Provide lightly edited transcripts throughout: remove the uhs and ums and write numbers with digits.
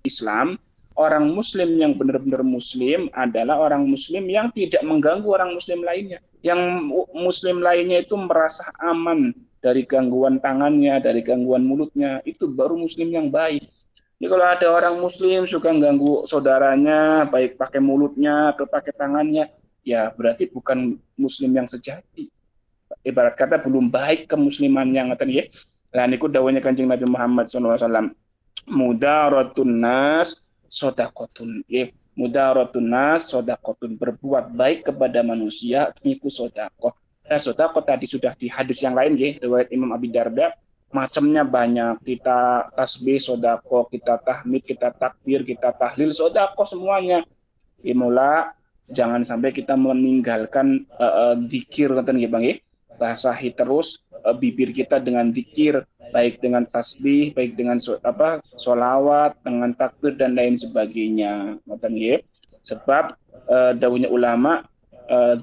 Islam, orang muslim yang benar-benar muslim adalah orang muslim yang tidak mengganggu orang muslim lainnya. Yang muslim lainnya itu merasa aman dari gangguan tangannya, dari gangguan mulutnya, itu baru muslim yang baik. Jadi kalau ada orang muslim suka ganggu saudaranya, baik pakai mulutnya atau pakai tangannya, ya berarti bukan muslim yang sejati. Ibarat kata belum baik kemusliman yang tadi ya. Nah, niku dawuhnya Kanjeng Nabi Muhammad SAW. Mudaratun nas sodakotun. Ya, mudaratun nas sodakotun. Berbuat baik kepada manusia, niku sodakoh. Nah, sodakoh tadi sudah di hadis yang lain ya, riwayat Imam Abi Darda, macamnya banyak. Kita tasbih sodakoh, kita tahmid, kita takbir, kita tahlil sodakoh semuanya. Imula jangan sampai kita meninggalkan zikir kata ya Bang ya. Basahi terus bibir kita dengan zikir, baik dengan tasbih, baik dengan solawat, dengan takbir dan lain sebagainya. Kata ya. Sebab dawuhnya ulama,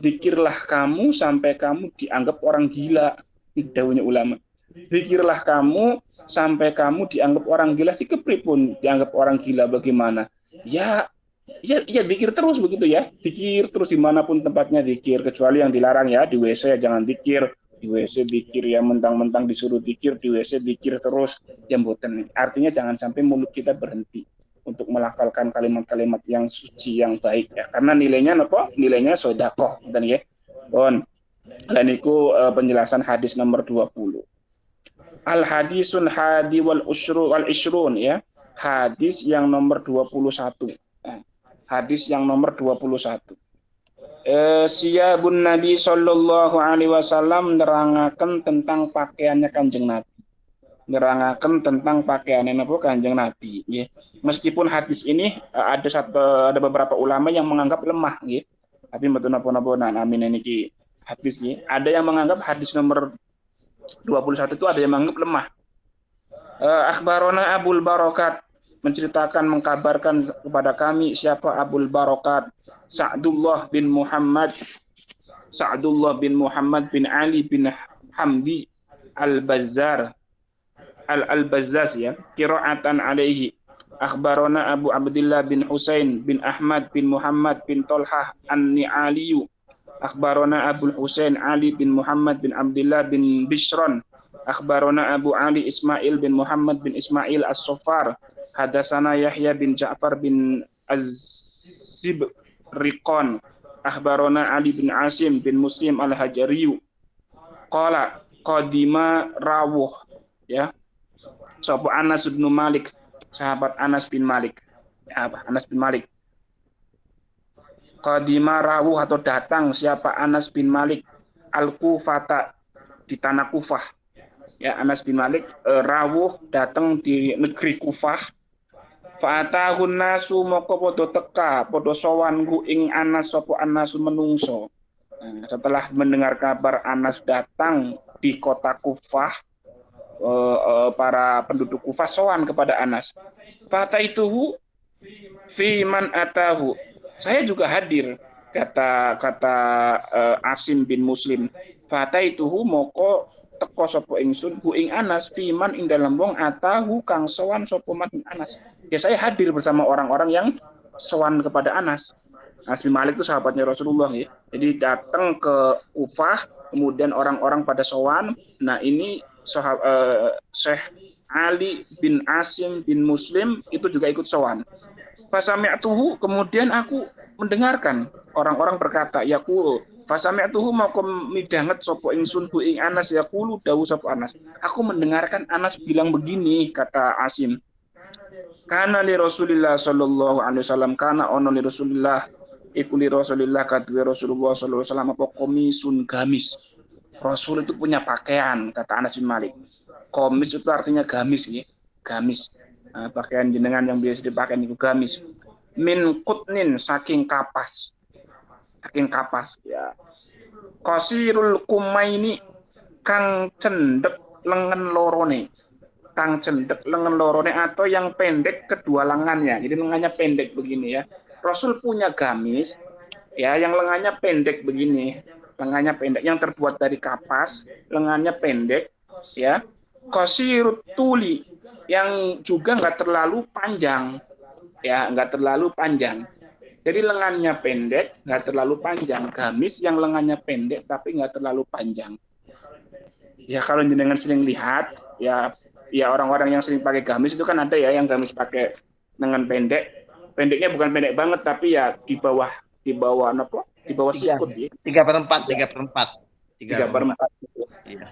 zikirlah kamu sampai kamu dianggap orang gila. Dawuhnya ulama. Zikirlah kamu sampai kamu dianggap orang gila. Si kepripun dianggap orang gila bagaimana? Ya, ya dikir terus begitu ya, dikir terus dimanapun tempatnya dikir, kecuali yang dilarang ya, di WC ya jangan dikir, di WC dikir ya, mentang-mentang disuruh dikir, di WC dikir terus, yang boten. Artinya jangan sampai mulut kita berhenti untuk melafalkan kalimat-kalimat yang suci, yang baik ya, karena nilainya apa? Nilainya sodakoh, dan ya. Bon, dan itu penjelasan hadis nomor 20. Al hadisun hadi wal usru wal isrun ya. Hadis yang nomor 21. Hadis yang nomor 21. Siyabun Nabi sallallahu alaihi wasallam nerangaken tentang pakaiannya Kanjeng Nabi. Nerangaken tentang pakaiannya napa Kanjeng Nabi ya. Meskipun hadis ini ada beberapa ulama yang menganggap lemah ya. Tapi betul napa-napa amin ini hadis ya. Ada yang menganggap hadis nomor 21 itu ada yang menganggap lemah. Akhbarona Abul Barokat menceritakan, mengkabarkan kepada kami siapa Abul Barokat, Sa'dullah bin Muhammad bin Ali bin Hamdi Al-Bazzar Al-Bazzaz ya, qira'atan alaihi. Akhbarona Abu Abdullah bin Husain bin Ahmad bin Muhammad bin Tolhah An-Ni'aliyu. Akhbarona Abu Husain Ali bin Muhammad bin Abdullah bin Bishron. Akhbarona Abu Ali Ismail bin Muhammad bin Ismail As-Sofar. Hadasana Yahya bin Ja'far bin Az-Zib Riqon. Akhbarona Ali bin Asim bin Muslim Al-Hajariyu. Qala qadima rawuh ya. Sopo Anas bin Malik, sahabat Anas bin Malik. Ya, Anas bin Malik. Qadima rawuh atau datang siapa Anas bin Malik Al-Kufata di tanah Kufah. Ya, Anas bin Malik rawuh datang di negeri Kufah. Fa'atahun nasu moko podo teka podo sowan ku ing Anas sopo Anas menungso. Nah, setelah mendengar kabar Anas datang di kota Kufah, para penduduk Kufah sowan kepada Anas. Fata itu fi man atahu. Saya juga hadir, kata Asim bin Muslim. Fata itu moko teko sapa ingsun bu ing Anas fi man ing dalem wong atahu kang sowan sapa man Anas. Ya saya hadir bersama orang-orang yang sowan kepada Anas. Anas bin Malik itu sahabatnya Rasulullah ya. Jadi datang ke Kufah, kemudian orang-orang pada sowan. Nah ini Syekh Ali bin Asim bin Muslim itu juga ikut sowan. Fasami'tuhu, kemudian aku mendengarkan orang-orang berkata, yaqulu, fasami'tuhu maka midanget sapa ingsun bu ing Anas yaqulu dawu sapa Anas. Aku mendengarkan Anas bilang begini, kata Asim. Kana li Rasulillah sallallahu alaihi wasallam, kana ono li Rasulillah iku li Rasulillah kadwe Rasulullah sallallahu alaihi wasallam apa komisun gamis. Rasul itu punya pakaian, kata Anas bin Malik. Komis itu artinya gamis ya. Gamis. Nah, pakaian jenengan yang biasa dipakai itu gamis. Min kutnin saking kapas. Saking kapas ya. Qasirul kumaini kang cendek lengan lorone. Kang cendek lengan lorone atau yang pendek kedua lengannya. Jadi lengannya pendek begini ya. Rasul punya gamis ya yang lengannya pendek begini. Lengannya pendek yang terbuat dari kapas, lengannya pendek ya. Qasirut tuli yang juga nggak terlalu panjang. ya nggak terlalu panjang. Jadi lengannya pendek, nggak terlalu panjang. Gamis yang lengannya pendek tapi nggak terlalu panjang. Ya kalau jenengan sering lihat, ya orang-orang yang sering pakai gamis itu kan ada ya yang gamis pakai lengan pendek. Pendeknya bukan pendek banget tapi ya di bawah apa? Di bawah Tiga, sikut ya. tiga per empat, Tiga, tiga per empat, tiga tiga per per empat. empat. Iya.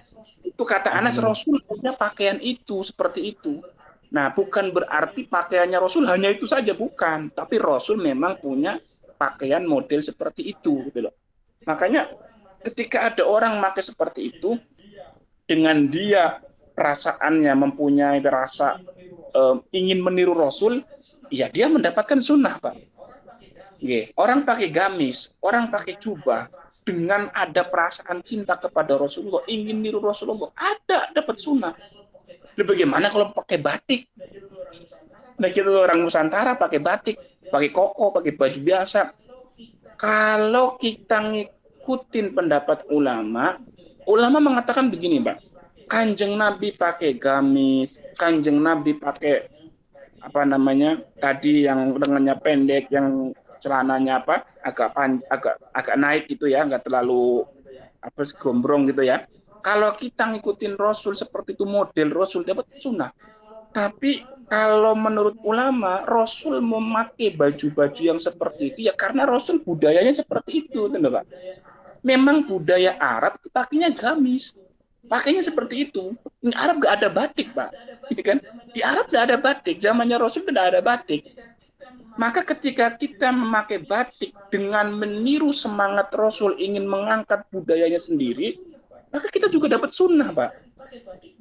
Itu kata Anas Rasul punya pakaian itu seperti itu. Nah, bukan berarti pakaiannya Rasul hanya itu saja, bukan. Tapi Rasul memang punya pakaian model seperti itu, gitu loh. Makanya ketika ada orang pakai seperti itu, dengan dia perasaannya mempunyai rasa ingin meniru Rasul, ya dia mendapatkan sunnah, Pak. Orang pakai gamis, orang pakai jubah, dengan ada perasaan cinta kepada Rasulullah, ingin niru Rasulullah, ada dapat sunnah. Lalu bagaimana kalau pakai batik? Nah, kita orang Nusantara pakai batik, pakai koko, pakai baju biasa. Kalau kita ngikutin pendapat ulama, ulama mengatakan begini, Mbak. Kanjeng Nabi pakai gamis, Kanjeng Nabi pakai apa namanya tadi yang lengannya pendek, yang celananya apa agak naik gitu ya, nggak terlalu apa gombrong gitu ya. Kalau kita ngikutin Rasul seperti itu, model Rasul dapat sunnah. Tapi kalau menurut ulama, Rasul memakai baju-baju yang seperti itu ya karena Rasul budayanya seperti itu, tentu Pak. Memang budaya Arab itu pakainya gamis, pakainya seperti itu. Di Arab nggak ada batik, Pak. Gitu kan? Di Arab nggak ada batik, zamannya Rasul tidak ada batik. Maka ketika kita memakai batik dengan meniru semangat Rasul ingin mengangkat budayanya sendiri, maka kita juga dapat sunnah, Pak.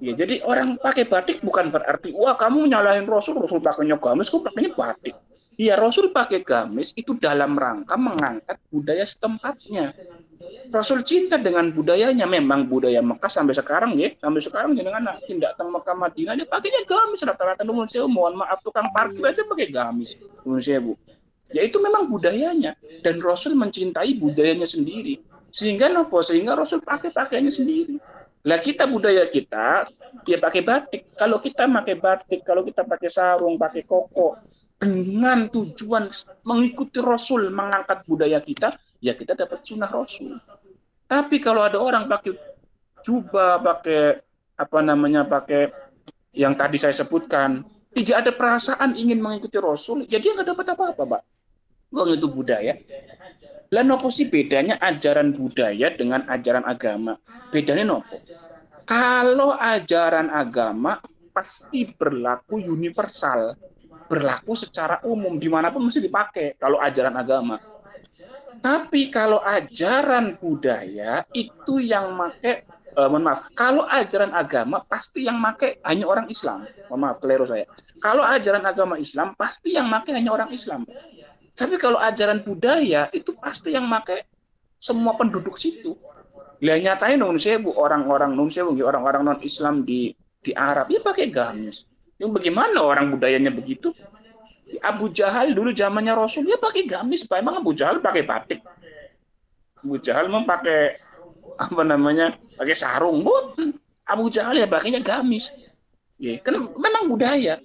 Ya, jadi orang pakai batik bukan berarti, wah kamu nyalahin Rasul, Rasul pakainya gamis, kok pakainya batik. Iya, Rasul pakai gamis itu dalam rangka mengangkat budaya setempatnya. Rasul cinta dengan budayanya, memang budaya Mekah sampai sekarang ya, sampai sekarang jangan tindak teng Mekah Madinah dia pakainya gamis rata-rata. Mohon maaf tukang parkir aja pakai gamis. Bu. Ya itu memang budayanya dan Rasul mencintai budayanya sendiri. Sehingga Rasul pakai pakaiannya sendiri. Lah kita budaya kita dia pakai batik. Kalau kita pakai batik, kalau kita pakai sarung, pakai koko dengan tujuan mengikuti Rasul, mengangkat budaya kita, ya kita dapat sunnah Rasul. Tapi kalau ada orang pakai jubah, pakai apa namanya, pakai yang tadi saya sebutkan, tidak ada perasaan ingin mengikuti Rasul, jadi nggak dapat apa-apa, Pak. Wong itu budaya. Lah nopo sih bedanya ajaran budaya dengan ajaran agama? Bedanya nopo? Kalau ajaran agama pasti berlaku universal, berlaku secara umum dimanapun mesti dipakai kalau ajaran agama. Tapi kalau ajaran budaya itu yang make mohon maaf, kalau ajaran agama pasti yang make hanya orang Islam. Mohon maaf, keliru saya. Kalau ajaran agama Islam pasti yang make hanya orang Islam. Tapi kalau ajaran budaya itu pasti yang make semua penduduk situ. Lah nyatain non sewu orang-orang non sewu orang-orang non Islam di Arab ya pakai gamis. Yang bagaimana orang budayanya begitu? Abu Jahal dulu zamannya Rasul dia pakai gamis, Pak. Emang Abu Jahal pakai batik? Abu Jahal mau pakai apa namanya? Pakai sarung. Bukan. Abu Jahal ya pakainya gamis. Ya, kan memang budaya.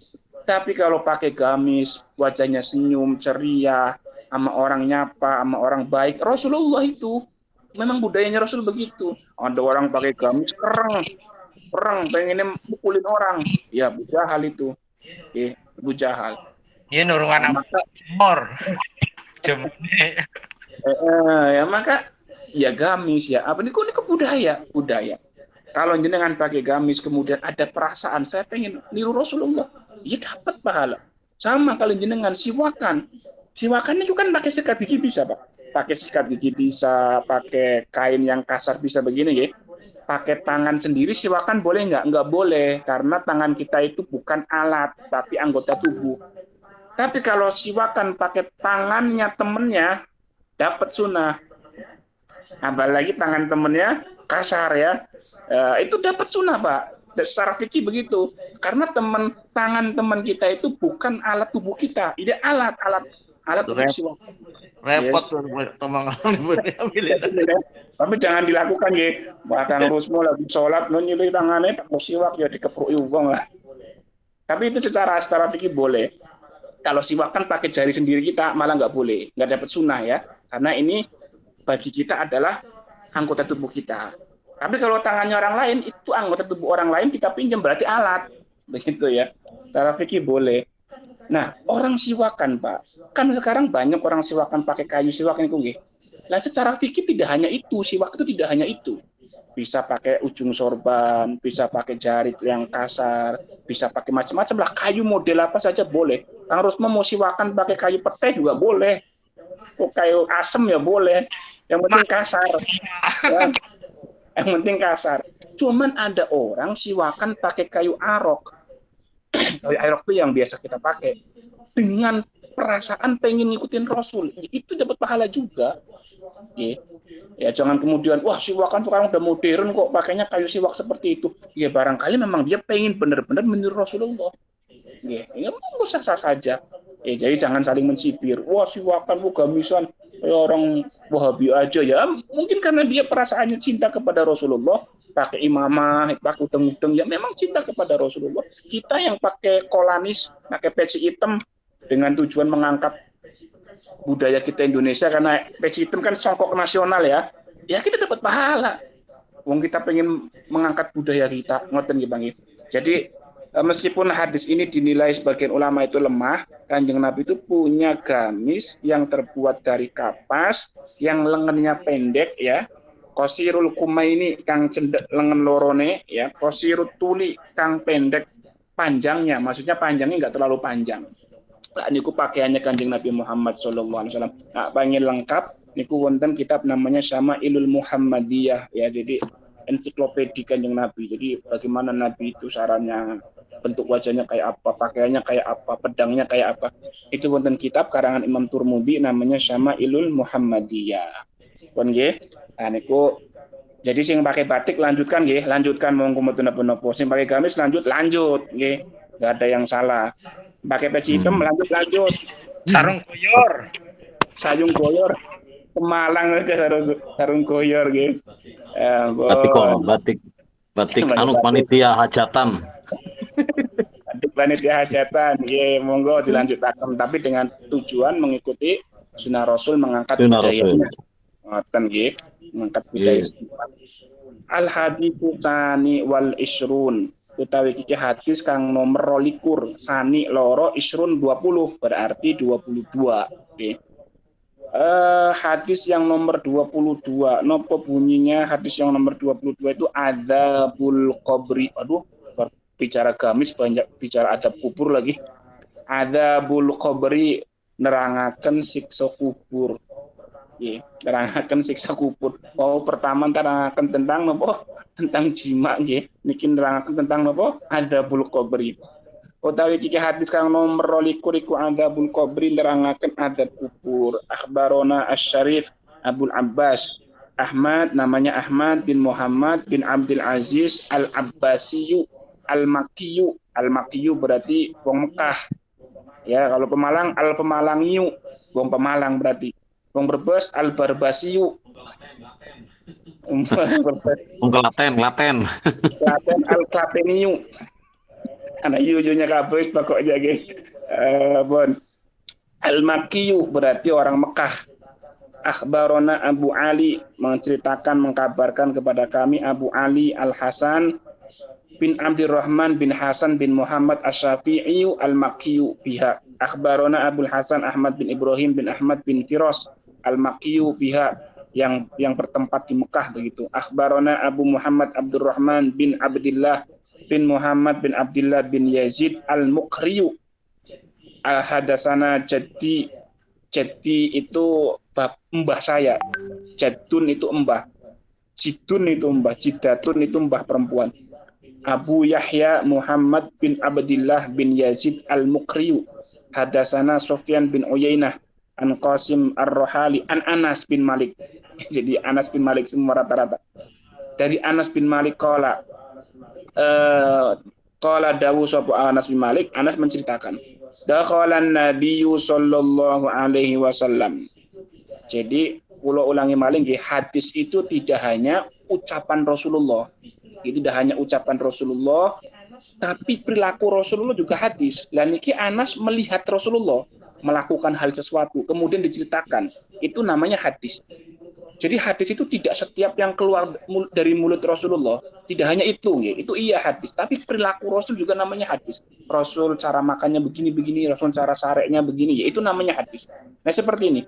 Tapi kalau pakai gamis, wajahnya senyum, ceria, sama orang nyapa, sama orang baik, Rasulullah itu memang budayanya Rasul begitu. Ada orang pakai gamis kereng, perang pengennya mukulin orang, ya Abu Jahal itu. Oke, Abu Jahal. Iya nurungan Nah, apa? maka ya maka ya gamis ya apa ini kok budaya. Kalau jenengan pakai gamis kemudian ada perasaan saya pengen niru Rasulullah, ya dapat pahala. Sama kalau jenengan siwakan itu kan pakai sikat gigi bisa, Pak. Pakai sikat gigi bisa, pakai kain yang kasar bisa begini ya. Pakai tangan sendiri siwakan boleh nggak? Nggak boleh karena tangan kita itu bukan alat tapi anggota tubuh. Tapi kalau siwakan pakai tangannya temennya dapat sunnah. Apalagi tangan temennya kasar ya, itu dapat sunnah Pak. Secara fikih begitu. Karena tangan teman kita itu bukan alat tubuh kita, ini alat untuk siwak. Repot Yes. tuh teman-teman Ya, tapi jangan dilakukan ya. Bahkan Rusmo lagi sholat, nyilih tangannya tak mau siwak ya dikepruk wong lah. Tapi itu secara fikih boleh. Kalau siwak kan pakai jari sendiri kita malah nggak boleh, nggak dapat sunnah ya. Karena ini bagi kita adalah anggota tubuh kita. Tapi kalau tangannya orang lain itu anggota tubuh orang lain kita pinjam berarti alat, begitu ya. Secara fikih boleh. Nah, orang siwakan, Pak. Kan sekarang banyak orang siwakan pakai kayu siwak ini, Kung. Nah, secara fikih tidak hanya itu, siwak itu tidak hanya itu. Bisa pakai ujung sorban, bisa pakai jari yang kasar, bisa pakai macam-macam lah. Kayu model apa saja boleh. Kang Rusmo mau siwakan pakai kayu petai juga boleh. Oh, kayu asem ya boleh. Yang penting kasar. Ya. Yang penting kasar. Cuman ada orang siwakan pakai kayu arok. Kayu arok itu yang biasa kita pakai. Dengan perasaan pengen ngikutin Rasul. Itu dapat pahala juga. Ya, jangan kemudian, wah siwakan sekarang udah modern kok, pakainya kayu siwak seperti itu. Ya barangkali memang dia pengen benar-benar meniru Rasulullah. Ya sah-sah saja. Ya, jadi jangan saling mencibir. Wah siwakan, wah gamisan, ya, orang Wahabi aja ya. Mungkin karena dia perasaannya cinta kepada Rasulullah, pakai imamah, pakai udeng-udeng, ya memang cinta kepada Rasulullah. Kita yang pakai kolanis, pakai peci hitam dengan tujuan mengangkat budaya kita Indonesia, karena peci hitam kan songkok nasional ya. Ya kita dapat pahala. Wong kita pengen mengangkat budaya kita, ngoten nggih Bang. Jadi meskipun hadis ini dinilai sebagian ulama itu lemah, Kanjeng Nabi itu punya gamis yang terbuat dari kapas, yang lengannya pendek ya. Qasirul kumaini kang cendek lengan lorone ya, qasirut tuli kang pendek panjangnya, maksudnya panjangnya nggak terlalu panjang. Nah, niku pakaiannya Kanjeng Nabi Muhammad sallallahu alaihi wasallam. Nah, pengen lengkap niku wonten kitab namanya Syama'ilul Muhammadiyah ya. Jadi ensiklopedi Kanjeng Nabi. Jadi bagaimana Nabi itu sarannya, bentuk wajahnya kayak apa, pakaiannya kayak apa, pedangnya kayak apa. Itu wonten kitab karangan Imam Turmudi namanya Syama'ilul Muhammadiyah. Pun nggih. Nah niku jadi sing pakai batik lanjutkan nggih, lanjutkan monggo mboten napa-napa. Sing pakai gamis lanjut nggih. Enggak ada yang salah. Pakai peci hitam lanjut. Sarung koyor. Sayung goyor. Pemalang aja sarung goyor gitu. Batik kok, batik anu panitia hajatan. Batik panitia hajatan. Ye, monggo dilanjutkan tapi dengan tujuan mengikuti sunnah Rasul, mengangkat budayanya. Ngoten nggih, mengangkat budaya. Al haditsu tsani wal isrun, utawi iki hadis kang nomor 22, sani loro isrun 20, berarti 22. Oke. Hadis yang nomor 22, nopo bunyinya hadis yang nomor 22 itu adzabul qabri. Aduh, bicara gamis banyak bicara adab kubur lagi. Adzabul qabri, nerangaken siksa kubur. Nerangaken siksa kubur. Oh, pertama nerangaken tentang napa? Tentang jima nggih. Niki nerangaken tentang napa? Adzabul qabri. Utawi iki hadis kang nomor 22 iku adzabul qabri, nerangaken adzab kubur. Akhbarona Asy-Syarif Abdul Abbas Ahmad, namanya Ahmad bin Muhammad bin Abdul Aziz Al-Abbasiyu Al-Makkiyu. Al-Makkiyu berarti wong Mekah. Ya, kalau Pemalang Al-Pemalangiyu, wong Pemalang berarti. Wong Brebes Al-Barbasiyu. Wong Klaten. Klaten Al-Klateniyu. Anak yujunya kabeh pokoknya nggih. Bon. Al-Makkiyu berarti orang Mekah. Akhbarona Abu Ali, menceritakan, mengkabarkan kepada kami Abu Ali Al-Hasan bin Abdurrahman bin Hasan bin Muhammad Asy-Syafi'i Al-Makkiyu biha. Akhbarona Abul Hasan Ahmad bin Ibrahim bin Ahmad bin Firas Al-Makkiyu biha, yang bertempat di Mekah begitu. Akhbarona Abu Muhammad Abdurrahman bin Abdullah bin Muhammad bin Abdullah bin Yazid Al-Muqriyu. Al-Hadasana Jaddi. Jaddi itu mbah saya. Jadun itu mbah. Jidun itu mbah. Jidatun itu mbah perempuan. Abu Yahya Muhammad bin Abdullah bin Yazid Al-Muqriyu. Hadasana Sufyan bin Uyainah an Qasim Ar-Rohali an Anas bin Malik. Jadi Anas bin Malik semua rata-rata. Dari Anas bin Malik qala dawu sapa Anas bin Malik, Anas menceritakan, dakhalan Nabiyyu sallallahu alaihi wasallam. Jadi kula ulangi malih nggih, hadis itu tidak hanya ucapan Rasulullah. Itu tidak hanya ucapan Rasulullah, tapi perilaku Rasulullah juga hadis. Dan niki Anas melihat Rasulullah melakukan hal sesuatu, kemudian diceritakan. Itu namanya hadis. Jadi hadis itu tidak setiap yang keluar dari mulut Rasulullah, tidak hanya itu, ya. Itu iya hadis, tapi perilaku Rasul juga namanya hadis. Rasul cara makannya begini-begini, Rasul cara sareknya begini, ya itu namanya hadis. Nah seperti ini.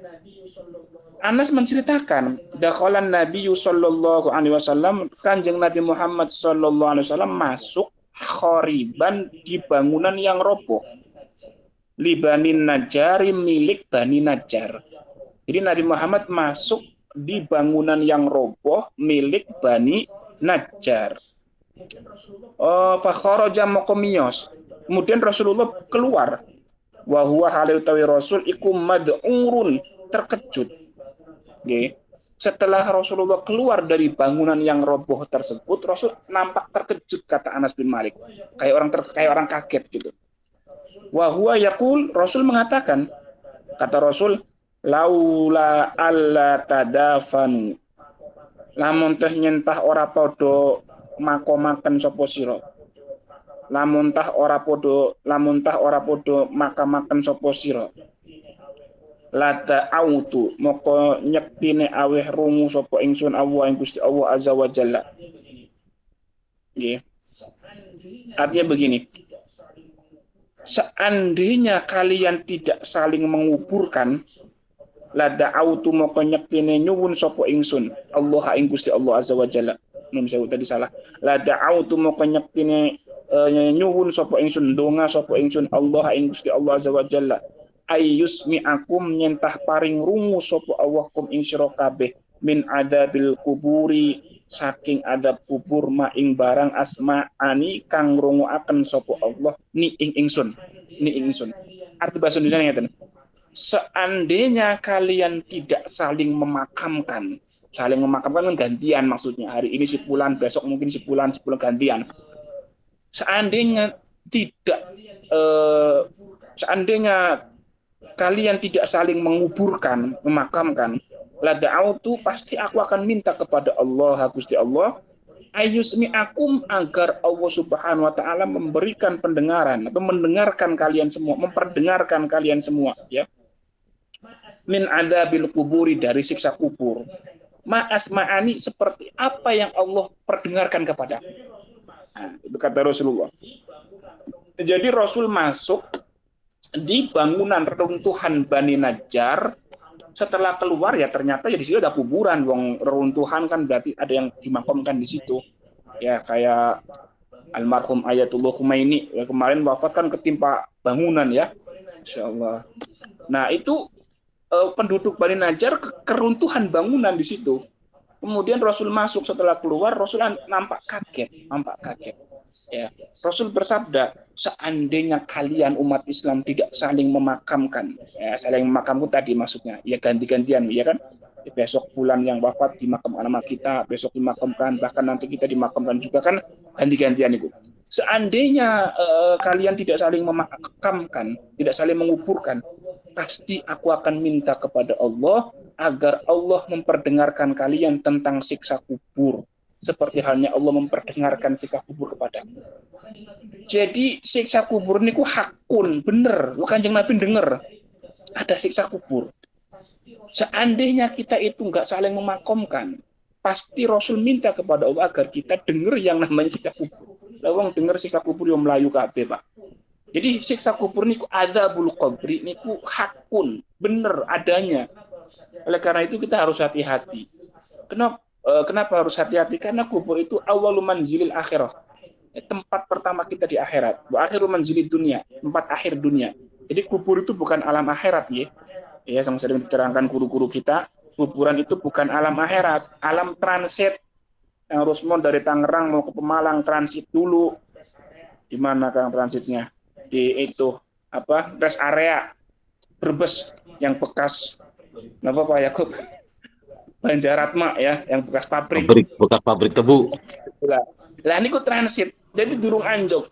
Anas menceritakan, dakhalan Nabi sallallahu alaihi wasallam, Kanjeng Nabi Muhammad sallallahu alaihi wasallam masuk khoriban di bangunan yang roboh. Libanin Najari milik Bani Najjar. Jadi Nabi Muhammad masuk di bangunan yang roboh milik Bani Najjar. Fakharaja maqamiyos. Kemudian Rasulullah keluar. Wa huwa halil tawi Rasul iku mad'urun, terkejut. Okay. Setelah Rasulullah keluar dari bangunan yang roboh tersebut, Rasul nampak terkejut, kata Anas bin Malik. Kayak orang kaget gitu. Wa huwa yaqul, Rasul mengatakan, kata Rasul, laula alla tadafan, lamun teh nyentah ora podo makomaken sapa sira, lamun tah ora podo makamaken sapa sira, lata autu moko nyektine aweh rungu sapa ingsun Allah ing Gusti Allah azza wa jalla. Nggih. Artinya begini, seandainya kalian tidak saling menguburkan, lada autu moko nyektine nyuwun sapa ingsun Allah ing Gusti Allah azza wa jalla. Nun sewu tadi salah. Lada autu moko nyektine nyuwun sapa ingsun, donga sapa ingsun Allah ing Gusti Allah azza wa jalla. Ayyusmi akum nyentah paring rungu sapa Allah kum ing sira kabeh min adabil kuburi, saking adab kubur, ma ing barang asma'ani kang runguaken sapa Allah ni ing ingsun. Arti bahasa Indonesia ngeten. Seandainya kalian tidak saling memakamkan kan gantian, maksudnya hari ini si fulan, besok mungkin si fulan gantian. Seandainya kalian tidak saling menguburkan, memakamkan, lada autu pasti aku akan minta kepada Allah, Gusti Allah, ayusmi akum, agar Allah Subhanahu wa taala memberikan pendengaran atau mendengarkan kalian semua, memperdengarkan kalian semua, ya. Min adabil kuburi, dari siksa kubur. Ma'asma'ani, seperti apa yang Allah perdengarkan kepada. Nah, itu kata Rasulullah. Jadi Rasul masuk di bangunan reruntuhan Bani Najjar. Setelah keluar ya ternyata ya di situ ada kuburan. Wong reruntuhan kan berarti ada yang dimakamkan di situ. Ya kayak almarhum Ayatullah Khomeini ya, kemarin wafat kan ketimpa bangunan ya. Insyaallah. Nah, itu penduduk Bani Najjar keruntuhan bangunan di situ. Kemudian Rasul masuk, setelah keluar Rasul nampak kaget. Ya, Rasul bersabda, seandainya kalian umat Islam tidak saling memakamkan, ya, saling memakamkan tadi maksudnya, ya ganti-gantian, ya kan? Besok fulan yang wafat dimakamkan sama kita, besok dimakamkan, bahkan nanti kita dimakamkan juga kan, ganti-gantian itu. Seandainya kalian tidak saling memakamkan, tidak saling menguburkan, pasti aku akan minta kepada Allah agar Allah memperdengarkan kalian tentang siksa kubur, seperti halnya Allah memperdengarkan siksa kubur kepadamu. Jadi siksa kubur niku hakun, bener. Kanjeng Nabi denger ada siksa kubur. Seandainya kita itu nggak saling memakomkan, pasti Rasul minta kepada Allah agar kita dengar yang namanya siksa kubur. Lawang dengar siksa kubur yang melayu kabeh, Pak. Jadi siksa kubur niku adzabul qabri niku hakun, bener adanya. Oleh karena itu kita harus hati-hati. Kenapa harus hati-hati? Karena kubur itu awwalu manzilil akhirah. Tempat pertama kita di akhirat. Wa akhiru manzilid dunia, tempat akhir dunia. Jadi kubur itu bukan alam akhirat, ya. Ya, sama sering diterangkan guru-guru kita, kuburan itu bukan alam akhirat, alam transit. Yang Rusmon dari Tangerang mau ke Pemalang transit dulu. Di mana Kang transitnya? Di itu rest area Brebes yang bekas apa Pak Yakub? Banjaratma ya, yang bekas pabrik bekas pabrik tebu. Lah ini kok transit, jadi durung anjok.